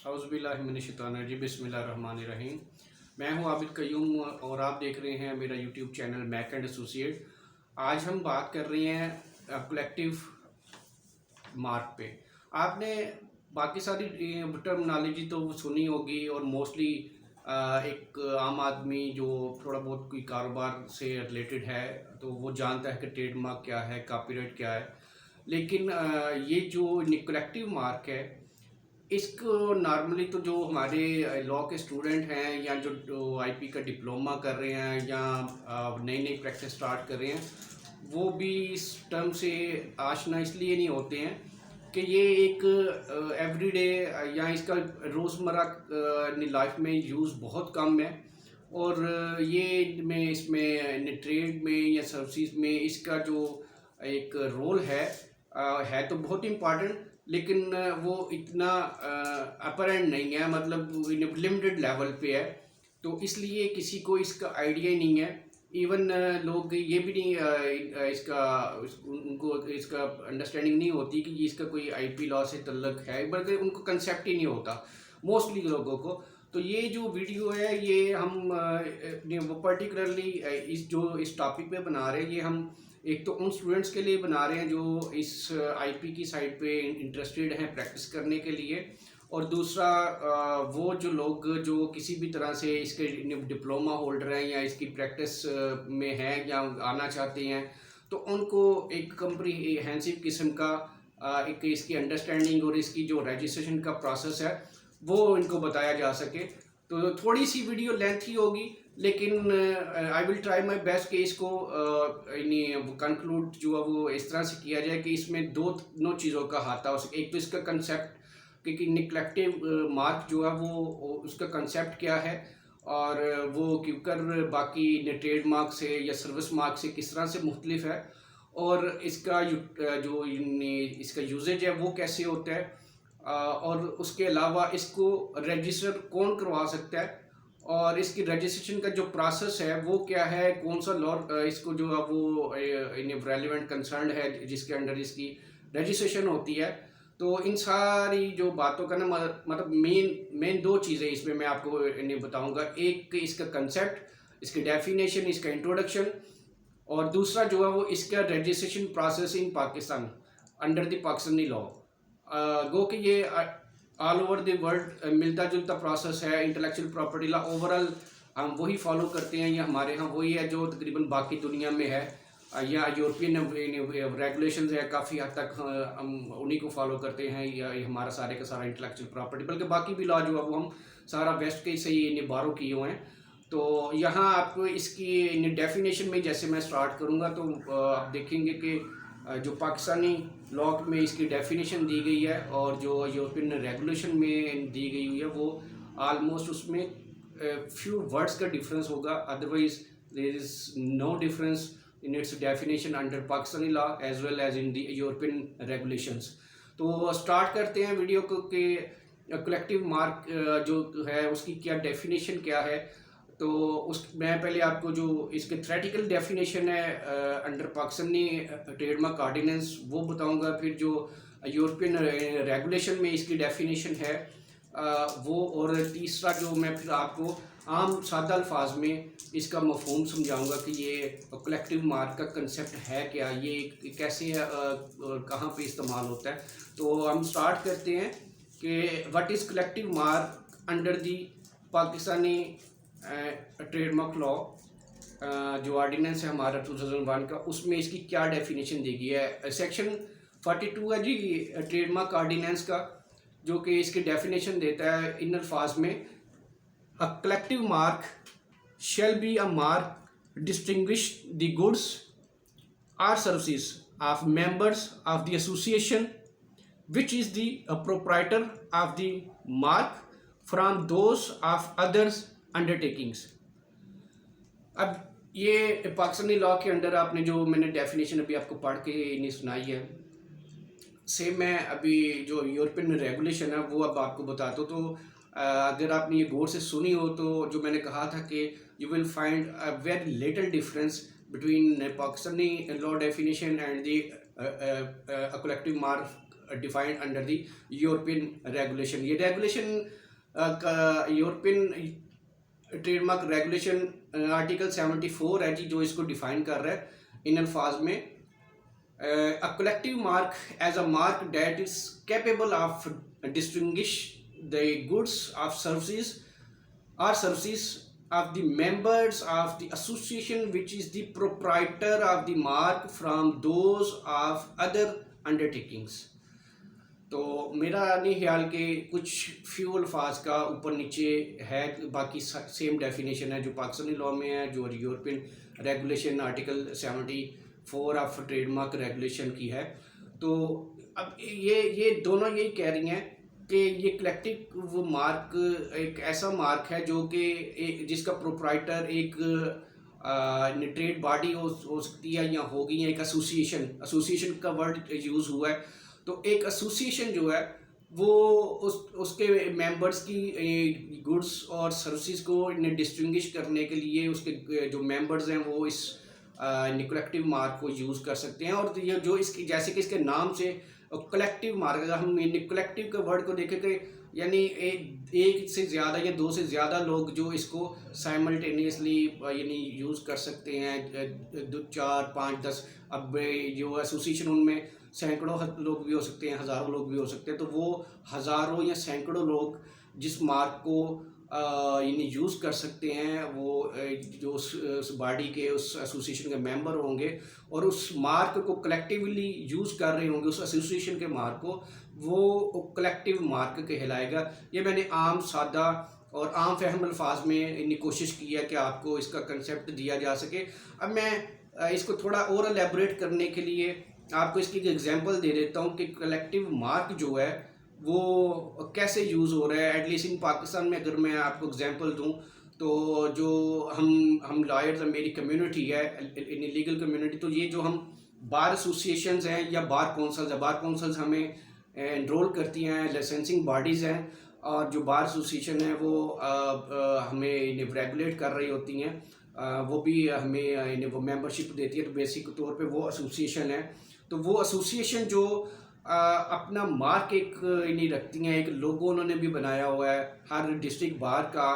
औज़ुबिल्लाहि बिस्मिल्लाहिर्रहमानिर्रहीम। मैं हूं आबिद कयूम और आप देख रहे हैं मेरा YouTube channel Mac and Associate. आज हम बात कर रहे हैं कलेक्टिव मार्क पे। आपने बाकी सारी टर्मिनोलॉजी तो सुनी होगी और मोस्टली एक आम आदमी जो थोड़ा बहुत कोई कारोबार से रिलेटेड है तो वो जानता है कि ट्रेडमार्क क्या है, कॉपीराइट क्या है। लेकिन ये जो कलेक्टिव मार्क है इसको नॉर्मली तो जो हमारे लॉ के स्टूडेंट हैं या जो आईपी का डिप्लोमा कर रहे हैं या नई नई प्रैक्टिस स्टार्ट कर रहे हैं वो भी इस टर्म से आशना इसलिए नहीं होते हैं कि ये एक एवरीडे या इसका रोज़मर्रा लाइफ में यूज़ बहुत कम है। और ये में इसमें ट्रेड में या सर्विसेज में इसका जो एक रोल है तो बहुत इम्पॉर्टेंट, लेकिन वो इतना अपरेंट नहीं है, मतलब लिमिटेड लेवल पे है। तो इसलिए किसी को इसका आइडिया ही नहीं है। इवन लोग ये भी नहीं इसका उनको इसका अंडरस्टैंडिंग नहीं होती कि ये इसका कोई आईपी लॉ से तल्लक है, बल्कि उनको कंसेप्ट ही नहीं होता मोस्टली लोगों को। तो ये जो वीडियो है ये हम वो पर्टिकुलरली इस टॉपिक पे बना रहे हैं। ये हम एक तो उन स्टूडेंट्स के लिए बना रहे हैं जो इस आईपी की साइड पे इंटरेस्टेड हैं प्रैक्टिस करने के लिए, और दूसरा वो जो लोग जो किसी भी तरह से इसके डिप्लोमा होल्डर हैं या इसकी प्रैक्टिस में हैं या आना चाहते हैं तो उनको एक कम्प्रीहेंसिव किस्म का एक इसकी अंडरस्टैंडिंग और इसकी जो रजिस्ट्रेशन का प्रोसेस है वो इनको बताया जा सके। तो थोड़ी सी वीडियो लेंथ ही होगी, लेकिन I will try my best कि इसको कंक्लूड जो है वो इस तरह से किया जाए कि इसमें दो चीज़ों का हाथ हो सके। एक तो इसका कंसेप्ट कि कलेक्टिव मार्क जो है वो उसका कंसेप्ट क्या है और वो क्योंकि बाकी ट्रेड मार्क से या सर्विस मार्क से किस तरह से मुख्तलिफ है, और इसका जो इसका यूजेज है वो कैसे होता है, और उसके अलावा इसको रजिस्टर कौन करवा सकता है और इसकी रजिस्ट्रेशन का जो प्रोसेस है वो क्या है, कौन सा लॉ इसको जो है वो रेलिवेंट कंसर्न है जिसके अंडर इसकी रजिस्ट्रेशन होती है। तो इन सारी जो बातों का ना मतलब मेन दो चीज़ें इसमें मैं आपको इन्हें बताऊंगा। एक इसका कंसेप्ट, इसकी डेफिनेशन, इसका इंट्रोडक्शन, और दूसरा जो है वो इसका registration process in Pakistan under the Pakistani law. गो कि ये ऑल ओवर द वर्ल्ड मिलता जुलता प्रोसेस है। इंटेलेक्चुअल प्रॉपर्टी लॉ ओवरऑल हम वही फॉलो करते हैं, या हमारे यहाँ वही है जो तकरीबन बाकी दुनिया में है, या यूरोपियन रेगुलेशंस है काफ़ी हद तक हम उन्हीं को फॉलो करते हैं, या हमारा सारे का सारा इंटेलेक्चुअल प्रॉपर्टी, बल्कि बाकी भी लॉ जो है वो हम सारा वेस्ट के से ही बारो किए हुए हैं। तो यहाँ आपको इसकी डेफिनेशन में जैसे मैं स्टार्ट करूँगा तो आप देखेंगे कि जो पाकिस्तानी लॉ में इसकी डेफिनेशन दी गई है और जो यूरोपियन रेगुलेशन में दी गई हुई है वो आलमोस्ट उसमें फ्यू वर्ड्स का डिफरेंस होगा, otherwise there is no difference in its definition under Pakistani law as well as in the European regulations. तो स्टार्ट करते हैं वीडियो को कि कलेक्टिव मार्क जो है उसकी क्या डेफिनेशन क्या है। तो मैं पहले आपको जो इसके थ्योरेटिकल डेफिनेशन है अंडर पाकिस्तानी ट्रेडमार्क ऑर्डिनेंस वो बताऊंगा, फिर जो यूरोपियन रेगुलेशन में इसकी डेफिनेशन है वो, और तीसरा जो मैं फिर आपको आम सादा अल्फाज में इसका मफहूम समझाऊंगा कि ये कलेक्टिव मार्क का कंसेप्ट है क्या, ये कैसे कहाँ पे इस्तेमाल होता है। तो हम स्टार्ट करते हैं कि what is collective mark under the Pakistani trademark law. जो ऑर्डिनेंस है हमारा 2001 का, उसमें इसकी क्या डेफिनेशन दी गई है। सेक्शन 42 है जी ट्रेडमार्क ऑर्डिनेंस का, जो कि इसकी डेफिनेशन देता है इन अल्फाज में, अ collective mark shall be a mark distinguish the goods or services of members of the association which is the proprietor of the mark from those of others undertakings। अब ये पाकिस्तानी लॉ के अंडर आपने जो मैंने डेफिनेशन अभी आपको पढ़ के नहीं सुनाई है, सेम मैं अभी जो यूरोपियन रेगुलेशन है वो अब आपको बताता हूँ। तो अगर आपने ये गौर से सुनी हो तो जो मैंने कहा था कि you will find a very little difference between Pakistani law definition and the collective mark defined under the European regulation. ये regulation European trademark regulation article 74 है जी, जो इसको डिफाइन कर रहा है इन अल्फाज में। A collective mark as a mark that is capable of distinguish the goods of services or services of the members of the association which is the proprietor of the mark from those of other undertakings। तो मेरा नहीं ख्याल के कुछ few अल्फाज का ऊपर नीचे है, बाकी सेम डेफिनेशन है जो पाकिस्तानी लॉ में है, जो European regulation article 74 of trademark regulation की है। तो अब ये दोनों यही कह रही हैं कि ये कलेक्टिव मार्क एक ऐसा मार्क है जो कि जिसका प्रोप्राइटर एक ट्रेड बॉडी हो सकती है या होगी, या एक एसोसिएशन का वर्ड यूज़ हुआ है। तो एक एसोसिएशन जो है वो उसके मेंबर्स की गुड्स और सर्विसेज को डिस्टिंग्विश करने के लिए उसके जो मेंबर्स हैं वो इस कलेक्टिव मार्क को यूज़ कर सकते हैं। और ये जो इसकी जैसे कि इसके नाम से कलेक्टिव मार्क, अगर हम कलेक्टिव के वर्ड को देखें कि यानी एक से ज़्यादा या दो से ज़्यादा लोग जो इसको साइमल्टेनियसली यानी यूज़ कर सकते हैं, 2 4 5 10। अब जो एसोसिएशन उनमें सैकड़ों लोग भी हो सकते हैं, हज़ारों लोग भी हो सकते हैं। तो वो हज़ारों या सैकड़ों लोग जिस मार्क को यानी यूज़ कर सकते हैं, वो जो उस बॉडी के उस एसोसिएशन के मेंबर होंगे और उस मार्क को कलेक्टिवली यूज़ कर रहे होंगे, उस एसोसिएशन के मार्क को, वो कलेक्टिव मार्क कहलाएगा। ये मैंने आम सादा और आम फहम अल्फाज में इतनी कोशिश की है कि आपको इसका कंसेप्ट दिया जा सके। अब मैं इसको थोड़ा और एलेबोरेट करने के लिए आपको इसकी एक एग्जांपल दे देता हूँ कि कलेक्टिव मार्क जो है वो कैसे यूज़ हो रहा है। एटलीस्ट इन पाकिस्तान में अगर मैं आपको एग्जांपल दूँ तो जो हम लॉयर्स, मेरी कम्युनिटी है इन लीगल कम्युनिटी, तो ये जो हम बार एसोसिएशंस हैं या बार काउंसिल्स है, बार काउंसिल्स हमें एनरोल करती हैं, लाइसेंसिंग बॉडीज़ हैं, और जो बार एसोसिएशन है वो हमें इन्हें रेगुलेट कर रही होती हैं, वो भी हमें इन्हें वो मेंबरशिप देती है। तो बेसिक तौर पे वो एसोसिएशन है। तो वो एसोसिएशन जो अपना मार्क एक इन्हें रखती हैं, एक लोगो उन्होंने भी बनाया हुआ है हर डिस्ट्रिक्ट बार का,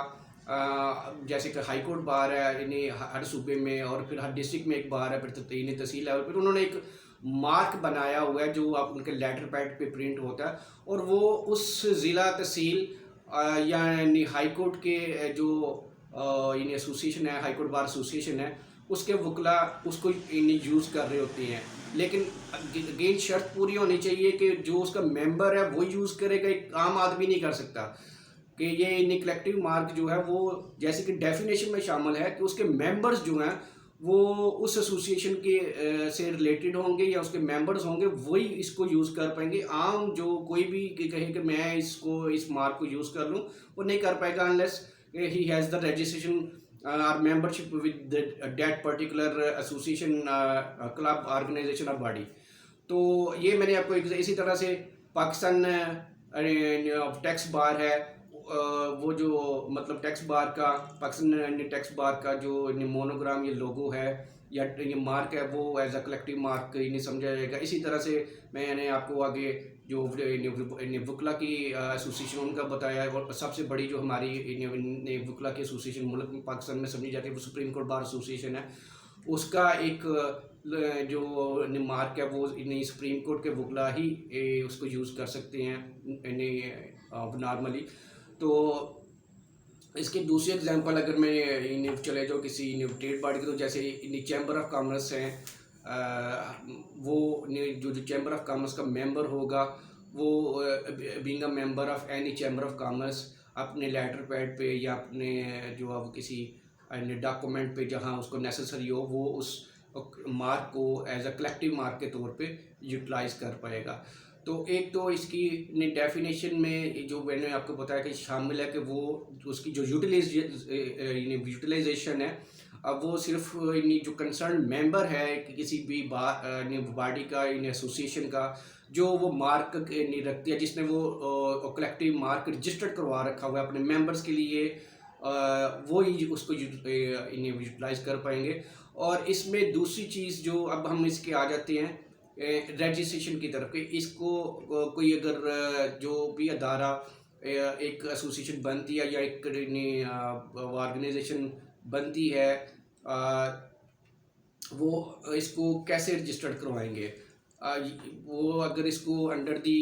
जैसे कि हाई कोर्ट बार है इन्हें हर सूबे में, और फिर हर डिस्ट्रिक्ट में एक बार है, फिर इन्हें तहसील लेवल पर उन्होंने एक मार्क बनाया हुआ है जो आप उनके लेटर पैड पे प्रिंट होता है, और वो उस ज़िला तहसील यानी हाई कोर्ट के जो इन्हें एसोसिएशन है, हाई कोर्ट बार एसोसिएशन है, उसके वकला उसको इन्हें यूज़ कर रहे होते हैं। लेकिन अगेन शर्त पूरी होनी चाहिए कि जो उसका मेंबर है वो यूज़ करेगा, एक आम आदमी नहीं कर सकता। कि ये इन्हें कलेक्टिव मार्क जो है वो जैसे कि डेफिनेशन में शामिल है कि उसके मेंबर्स जो हैं वो उस एसोसिएशन के से रिलेटेड होंगे या उसके मेंबर्स होंगे, वही इसको यूज़ कर पाएंगे। आम जो कोई भी कहे कि मैं इस मार्क को यूज़ कर लूँ, वो नहीं कर पाएगा unless he has the registration or membership with that particular association, club, organization or body। तो ये मैंने आपको इसी तरह से पाकिस्तान टैक्स बार है, वो जो मतलब टैक्स बार का पाकिस्तान टैक्स बार का जो मोनोग्राम ये लोगो है या ये मार्क है वो एज अ कलेक्टिव मार्क नहीं समझा जाएगा। इसी तरह से मैंने आपको आगे जो वकला की एसोसिएशन उनका बताया है, और सबसे बड़ी जो हमारी वकला की एसोसिएशन मुल्क में पाकिस्तान में समझी जाती है वो सुप्रीम कोर्ट बार एसोसिएशन है। उसका एक जो मार्क है वो सुप्रीम कोर्ट के वकला ही उसको यूज़ कर सकते हैं नॉर्मली। तो इसकी दूसरी एग्जांपल अगर मैं इन्हें चले जाऊँ किसी ट्रेड बॉडी की, तो जैसे चैम्बर ऑफ कॉमर्स हैं, वो जो चैम्बर ऑफ कॉमर्स का मेंबर होगा वो being a member of any chamber of commerce अपने लेटर पैड पे या अपने जो अब किसी डॉक्यूमेंट पे जहाँ उसको नेसेसरी हो वो उस मार्क को एज अ कलेक्टिव मार्क के तौर पे यूटिलाइज कर पाएगा। तो एक तो इसकी डेफिनेशन में जो मैंने आपको बताया कि शामिल है कि वो उसकी जो यूटिलाइजेशन है, अब वो सिर्फ जो कंसर्न मेंबर है किसी भी बॉडी का एसोसिएशन का जो वो मार्क नहीं रखती है, जिसने वो कलेक्टिव मार्क रजिस्टर्ड करवा रखा हुआ है अपने मेंबर्स के लिए, वो ही उसको यूटिलाइज कर पाएंगे। और इसमें दूसरी चीज़ जो अब हम इसके आ जाते हैं रजिस्ट्रेशन की तरफ कि इसको कोई अगर जो भी अदारा एक एसोसिएशन बनती है या एक ऑर्गेनाइजेशन बनती है, वो इसको कैसे रजिस्टर्ड करवाएंगे। वो अगर इसको under the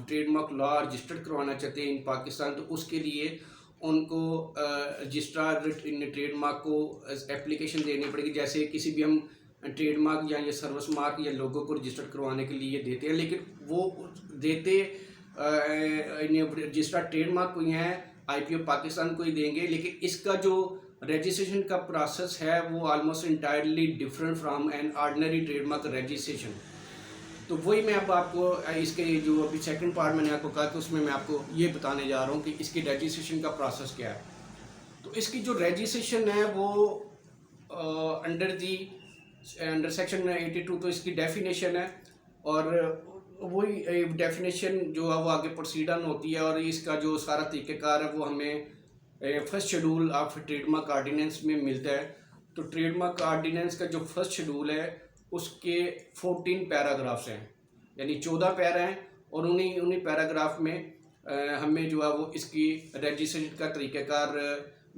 trademark law registered करवाना चाहते हैं इन पाकिस्तान, तो उसके लिए उनको रजिस्ट्रार इन ट्रेडमार्क को एप्लीकेशन देनी पड़ेगी। जैसे किसी भी हम ट्रेडमार्क या ये सर्विस मार्क या लोगों को रजिस्टर्ड करवाने के लिए देते हैं, लेकिन वो देते रजिस्ट्रार ट्रेडमार्क को ही हैं, IPO पाकिस्तान को ही देंगे, लेकिन इसका जो रजिस्ट्रेशन का प्रोसेस है वो almost entirely different from an ordinary trademark registration. तो वही मैं अब आपको इसके जो अभी सेकंड पार्ट मैंने आपको कहा कि उसमें मैं आपको ये बताने जा रहा हूँ कि इसकी रजिस्ट्रेशन का प्रोसेस क्या है। तो इसकी जो रजिस्ट्रेशन है वो अंडर सेक्शन 82 तो इसकी डेफिनेशन है, और वही डेफिनेशन जो है वो आगे प्रोसीड ऑन होती है, और इसका जो सारा तरीक़ेकार है वो हमें first schedule of trademark ordinance में मिलता है। तो ट्रेडमार्क ऑर्डिनेंस का जो फर्स्ट शेड्यूल है उसके 14 पैराग्राफ्स हैं, यानी 14 पैरा हैं, और उन्हीं पैराग्राफ में हमें जो है वो इसकी रजिस्ट्रेशन का तरीक़ेकार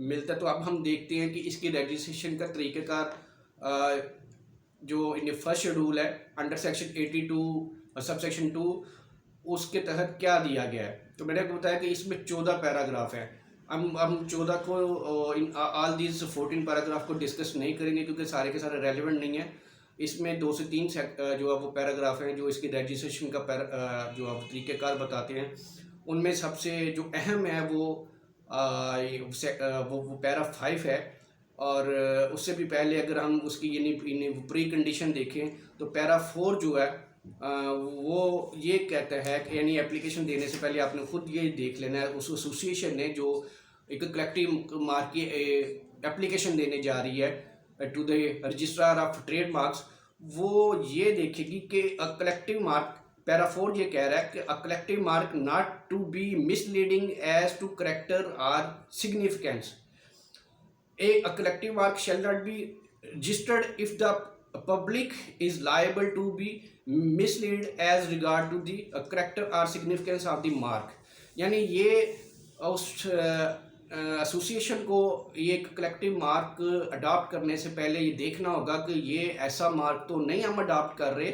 मिलता है। तो अब हम देखते हैं कि इसकी रजिस्ट्रेशन का तरीक़ेकार जो इन फर्स्ट शेड्यूल है अंडर सेक्शन 82 सब सेक्शन 2 उसके तहत क्या दिया गया है। तो मैंने बताया कि इसमें 14 पैराग्राफ हैं। हम 14 को ऑल दीज 14 पैराग्राफ को डिस्कस नहीं करेंगे क्योंकि सारे के सारे रेलिवेंट नहीं है। इसमें 2 से 3 जो है वो पैराग्राफ हैं जो इसकी रजिस्ट्रेशन का जो आप तरीक़ेकार बताते हैं। उनमें सबसे जो अहम है वो पैरा 5 है, और उससे भी पहले अगर हम उसकी यानी प्री कंडीशन देखें तो पैरा 4 जो है वो ये कहता है कि यानी एप्लीकेशन देने से पहले आपने खुद ये देख लेना है उस एसोसिएशन ने जो एक कलेक्टिव मार्क की एप्लीकेशन देने जा रही है to the registrar of trademarks, वो ये देखेगी कि कलेक्टिव मार्क पैरा 4 ये कह रहा है कि a collective mark not to be misleading as to character और significance. A collective mark shall not be registered if the public is liable to be misled as regard to the character or significance of the mark। यानी ये उस association को ये collective mark adopt करने से पहले ये देखना होगा कि ये ऐसा मार्क तो नहीं हम अडॉप्ट कर रहे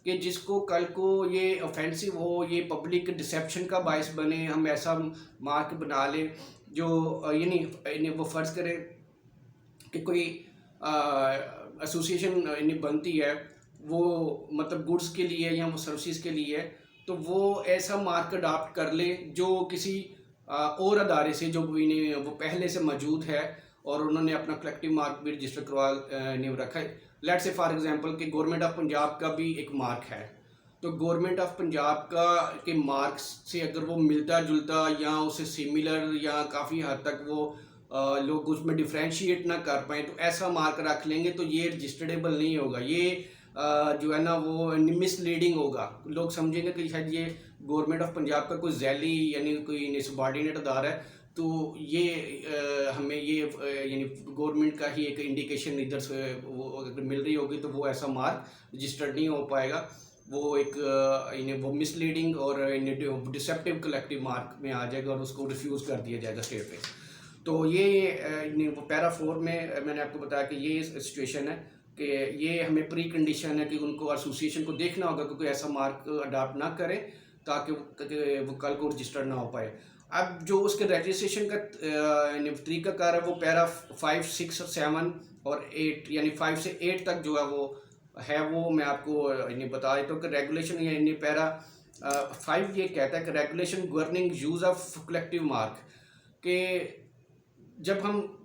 कि जिसको कल को ये ऑफेंसिव हो, ये पब्लिक डिसेप्शन का बायस बने, हम ऐसा मार्क बना लें जो यानी वो फ़र्ज़ करें कि कोई एसोसिएशन बनती है वो मतलब गुड्स के लिए या वो सर्विसेज के लिए, तो वो ऐसा मार्क अडॉप्ट कर ले जो किसी और अदारे से जो वो पहले से मौजूद है और उन्होंने अपना कलेक्टिव मार्क भी रजिस्टर करवा नहीं रखा है। लेट्स से फॉर एग्जांपल कि गवर्नमेंट ऑफ पंजाब का भी एक मार्क है, तो गवर्नमेंट ऑफ पंजाब का के मार्क्स से अगर वो मिलता जुलता या उससे सिमिलर या काफ़ी हद तक वो लोग उसमें डिफ्रेंशिएट ना कर पाएँ तो ऐसा मार्क रख लेंगे तो ये रजिस्टरेबल नहीं होगा। ये जो है ना वो मिसलीडिंग होगा, लोग समझेंगे कि शायद ये गवर्नमेंट ऑफ पंजाब का कोई जैली यानी कोई सबॉर्डिनेट अदारा है, तो ये हमें ये यानी गवर्नमेंट का ही एक इंडिकेशन इधर से वो अगर मिल रही होगी तो वो ऐसा मार्क रजिस्टर्ड नहीं हो पाएगा। वो एक वो मिसलीडिंग और डिसेप्टिव कलेक्टिव मार्क में आ जाएगा और उसको रिफ्यूज़ कर दिया जाएगा स्टेट पे। तो ये वो पैरा 4 में मैंने आपको बताया कि ये सिचुएशन है कि ये हमें प्री कंडीशन है कि उनको एसोसिएशन को देखना होगा कि कोई ऐसा मार्क अडॉप्ट ना करे ताकि वो कल को रजिस्टर्ड ना हो पाए। अब जो उसके रजिस्ट्रेशन का तरीक़ाकार है वो पैरा 5, 6, 7 और 8 यानी 5 से 8 तक जो है वो मैं आपको बता देता हूँ कि रेगुलेशन यानी पैरा 5 ये कहता है कि regulation governing use of collective mark के जब हम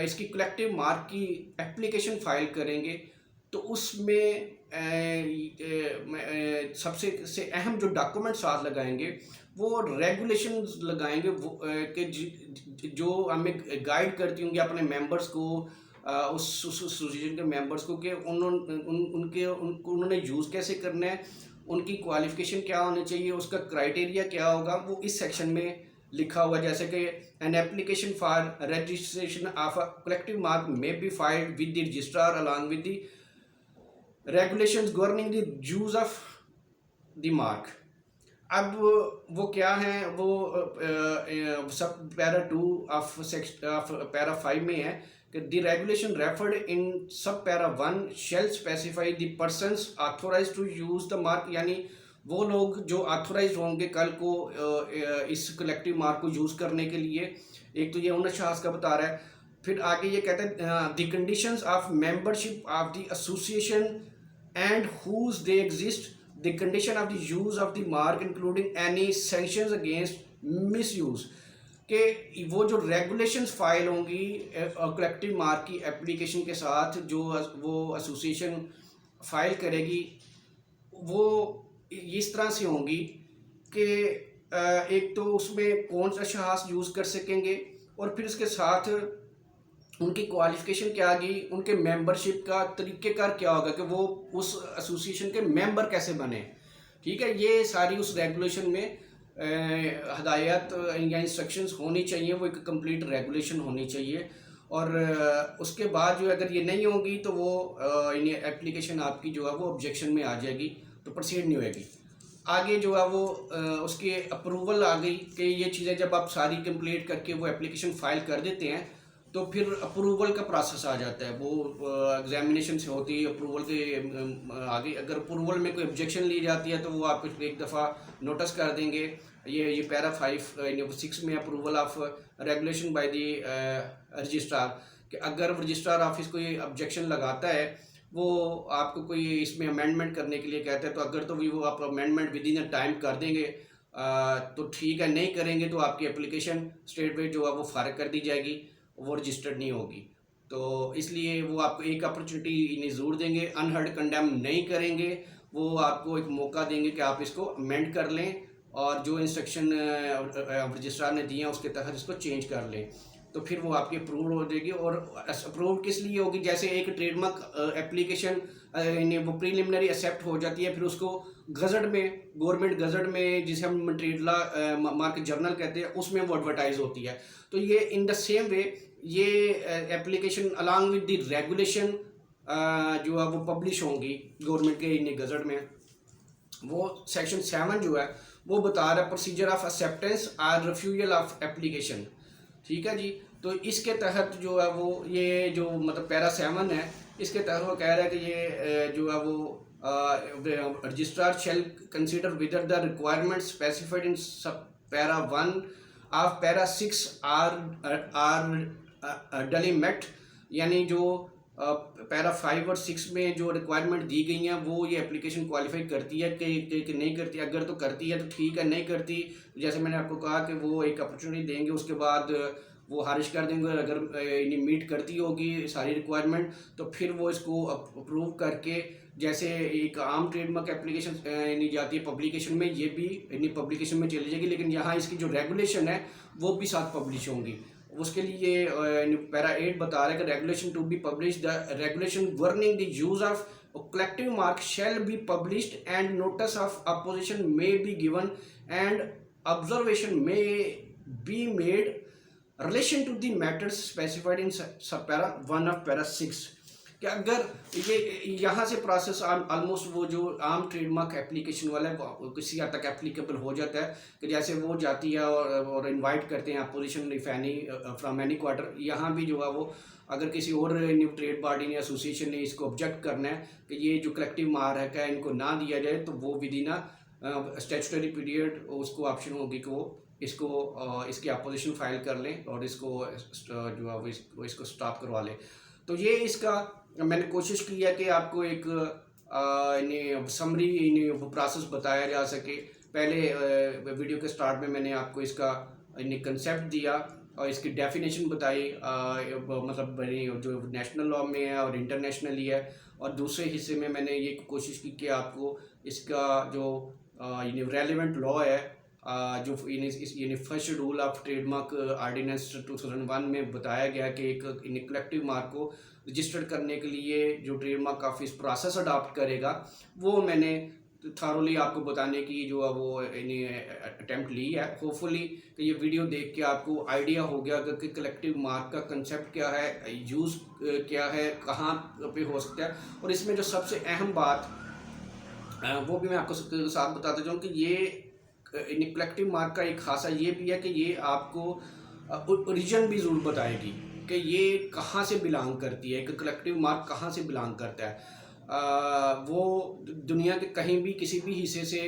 इसकी कलेक्टिव मार्क की एप्लीकेशन फाइल करेंगे तो उसमें सबसे से अहम जो डॉक्यूमेंट साथ लगाएंगे वो रेगुलेशंस लगाएंगे वो कि जो हमें गाइड करती होंगी अपने मेंबर्स को उस एसोसिएशन के मेंबर्स को कि उन्होंने यूज़ कैसे करना है, उनकी क्वालिफिकेशन क्या होनी चाहिए, उसका क्राइटेरिया क्या होगा, वो इस सेक्शन में लिखा हुआ। जैसे कि an application for registration of a collective mark may be filed with the registrar along with the regulations governing the use of the mark. अब वो क्या है, वो सब पैरा 2 ऑफ पैरा 5 में है कि the regulation referred in sub para 1 shall specify the persons authorise to use the mark, यानी वो लोग जो ऑथोराइज होंगे कल को इस कलेक्टिव मार्क को यूज़ करने के लिए। एक तो ये 19 शहास का बता रहा है। फिर आगे ये कहते हैं the conditions of membership of the association and whose they exist, the condition of the use of the mark including any sanctions against misuse, कि वो जो रेगुलेशंस फाइल होंगी कलेक्टिव मार्क की एप्लीकेशन के साथ जो वो एसोसिएशन फाइल करेगी, वो इस तरह से होंगी कि एक तो उसमें कौन सा शहास यूज़ कर सकेंगे, और फिर इसके साथ उनकी क्वालिफिकेशन क्या आगी, उनके मेंबरशिप का तरीक़ेकार क्या होगा कि वो उस एसोसिएशन के मेंबर कैसे बने। ठीक है, ये सारी उस रेगुलेशन में हदायत या इंस्ट्रक्शंस होनी चाहिए, वो एक कंप्लीट रेगुलेशन होनी चाहिए। और उसके बाद जो अगर ये नहीं होगी तो वो एप्लीकेशन आपकी जो है वो ऑब्जेक्शन में आ जाएगी, तो प्रोसीड नहीं होएगी। आगे जो है वो उसकी अप्रूवल आ गई कि ये चीज़ें जब आप सारी कंप्लीट करके वो एप्लीकेशन फ़ाइल कर देते हैं तो फिर अप्रूवल का प्रोसेस आ जाता है। वो एग्जामिनेशन से होती है अप्रूवल के आगे। अगर अप्रूवल में कोई ऑब्जेक्शन ली जाती है तो वो आपको एक दफ़ा नोटिस कर देंगे। ये पैरा 5 में approval of regulation by the registrar, कि अगर रजिस्ट्रार ऑफिस कोई ऑब्जेक्शन लगाता है, वो आपको कोई इसमें अमेंडमेंट करने के लिए कहते हैं, तो अगर तो वो आप अमेंडमेंट विद इन टाइम कर देंगे तो ठीक है, नहीं करेंगे तो आपकी एप्लीकेशन स्टेट वे जो है वो फारिग कर दी जाएगी, वो रजिस्टर्ड नहीं होगी। तो इसलिए वो आपको एक अपॉर्चुनिटी इन्हें ज़रूर देंगे, अनहर्ड कंडेम नहीं करेंगे, वो आपको एक मौका देंगे कि आप इसको अमेंड कर लें और जो इंस्ट्रक्शन रजिस्ट्रार ने दिए हैं उसके तहत इसको चेंज कर लें, तो फिर वो आपकी अप्रूव हो जाएगी। और अप्रूव किस लिए होगी, जैसे एक ट्रेडमार्क एप्लीकेशन वो प्रीलिमिनरी एक्सेप्ट हो जाती है, फिर उसको गज़ट में, गवर्नमेंट गज़ट में, जिसे हम ट्रेड लॉ मार्केट जर्नल कहते हैं, उसमें वो एडवर्टाइज होती है। तो ये इन द सेम वे ये application along with the regulation जो है वो पब्लिश होंगी गवर्नमेंट के इन गज़ट में। वो सेक्शन 7 जो है वो बता रहा है प्रोसीजर ऑफ एक्सेप्टेंस और रिफ्यूजल ऑफ एप्लीकेशन। ठीक है जी, तो इसके तहत जो है वो ये जो मतलब पैरा 7 है, इसके तहत वो कह रहा है कि ये जो है वो registrar shall consider whether the requirement specified in sub para 1 of para 6 are duly met, यानी जो पैरा 5 और 6 में जो रिक्वायरमेंट दी गई हैं वो ये एप्लीकेशन क्वालिफाई करती है कि नहीं करती। अगर तो करती है तो ठीक है, नहीं करती जैसे मैंने आपको कहा कि वो एक अपॉर्चुनिटी देंगे, उसके बाद वो खारिज कर देंगे। अगर इन्हें मीट करती होगी सारी रिक्वायरमेंट तो फिर वो इसको अप्रूव करके, जैसे एक आम ट्रेडमार्क एप्लीकेशन नहीं जाती है पब्लिकेशन में, ये भी इन्हीं पब्लिकेशन में चली जाएगी, लेकिन यहाँ इसकी जो रेगुलेशन है वो भी साथ पब्लिश होंगी। उसके लिए पैरा 8 बता रहा है कि regulation to be publish, the regulation governing the use of collective mark shall be published and notice of opposition may be given and observation may be made relation to the matters specified in sub para 1 of para 6। कि अगर ये यहाँ से process almost वो जो आम trademark application वाला है वो किसी हद तक एप्लीकेबल हो जाता है, कि जैसे वो जाती है और इनवाइट करते हैं opposition if any from any quarter. यहाँ भी जो है वो अगर किसी और न्यू ट्रेड पार्टी ने एसोसिएशन ने इसको ऑब्जेक्ट करना है कि ये जो कलेक्टिव मार्क है इनको ना दिया जाए, तो वो विद इन स्टैट्यूटरी पीरियड उसको ऑप्शन होगी कि वो इसको इसकी अपोजिशन फाइल कर लें और इसको जो है वो इसको स्टॉप करवा लें। तो ये इसका मैंने कोशिश की है कि आपको एक इन्हें समरी इन्हें प्रोसेस बताया जा सके। पहले वीडियो के स्टार्ट में मैंने आपको इसका इन्हें कंसेप्ट दिया और इसकी डेफिनेशन बताई, मतलब जो नेशनल लॉ में है और इंटरनेशनली है। और दूसरे हिस्से में मैंने ये कोशिश की कि आपको इसका जो रेलिवेंट लॉ है जो in first schedule of trademark ordinance 2001 में बताया गया कि एक कलेक्टिव मार्क को रजिस्टर्ड करने के लिए जो ट्रेडमार्क ऑफिस प्रोसेस अडॉप्ट करेगा वो मैंने थारोली आपको बताने की जो है वो अटेम्प्ट ली है। होपफुली कि ये वीडियो देख के आपको आइडिया हो गया कि कलेक्टिव मार्क का कंसेप्ट क्या है, यूज़ क्या है, कहाँ पे हो सकता है। और इसमें जो सबसे अहम बात वो भी मैं आपको साथ बताता जाऊँ कि ये कलेक्टिव मार्क का एक खासा ये भी है कि ये आपको ओरिजिन भी ज़रूर बताएगी कि ये कहाँ से बिलोंग करती है, कि कलेक्टिव मार्क कहाँ से बिलोंग करता है। वो दुनिया के कहीं भी किसी भी हिस्से से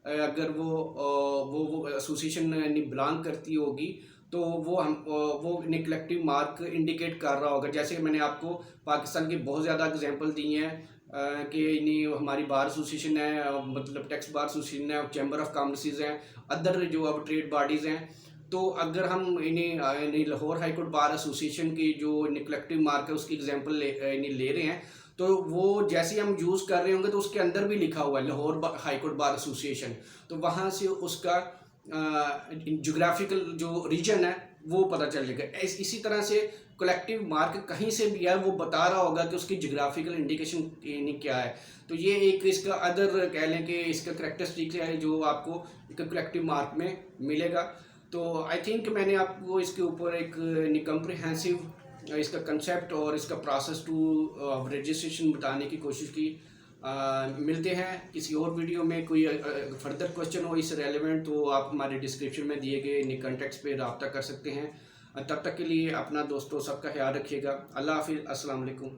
अगर वो एसोसिएशन बिलोंग करती होगी तो वो कलेक्टिव मार्क इंडिकेट कर रहा होगा। जैसे मैंने आपको पाकिस्तान की बहुत ज़्यादा एग्जांपल दी हैं कि इन्हीं हमारी बार एसोसिएशन है, मतलब टैक्स बार एसोसिएशन है, चैम्बर ऑफ कॉमर्स हैं, अदर जो अब ट्रेड बॉडीज़ हैं। तो अगर हम इन्हीं Lahore high court bar association की जो कलेक्टिव मार्क है उसकी एग्जांपल ले रहे हैं, तो वो जैसे हम यूज़ कर रहे होंगे तो उसके अंदर भी लिखा हुआ है Lahore high court bar association, तो वहाँ से उसका जोग्राफिकल जो रीजन है वो पता चल जाएगा। इसी तरह से कलेक्टिव मार्क कहीं से भी है वो बता रहा होगा कि उसकी जोग्राफिकल इंडिकेशन क्या है। तो ये एक इसका अदर कह लें कि इसका करेक्टरिस्टिक है जो आपको एक कलेक्टिव मार्क में मिलेगा। तो आई थिंक मैंने आपको इसके ऊपर एक कम्प्रिहेंसिव इसका कंसेप्ट और इसका प्रोसेस टू रजिस्ट्रेशन बताने की कोशिश की। मिलते हैं किसी और वीडियो में। कोई फर्दर क्वेश्चन हो इस रेलेवेंट तो आप हमारे डिस्क्रिप्शन में दिए गए कॉन्टैक्ट्स पे रब्ता कर सकते हैं। तब तक के लिए अपना दोस्तों सबका ख्याल रखिएगा। अल्लाह हाफिज़, अस्सलाम वालेकुम।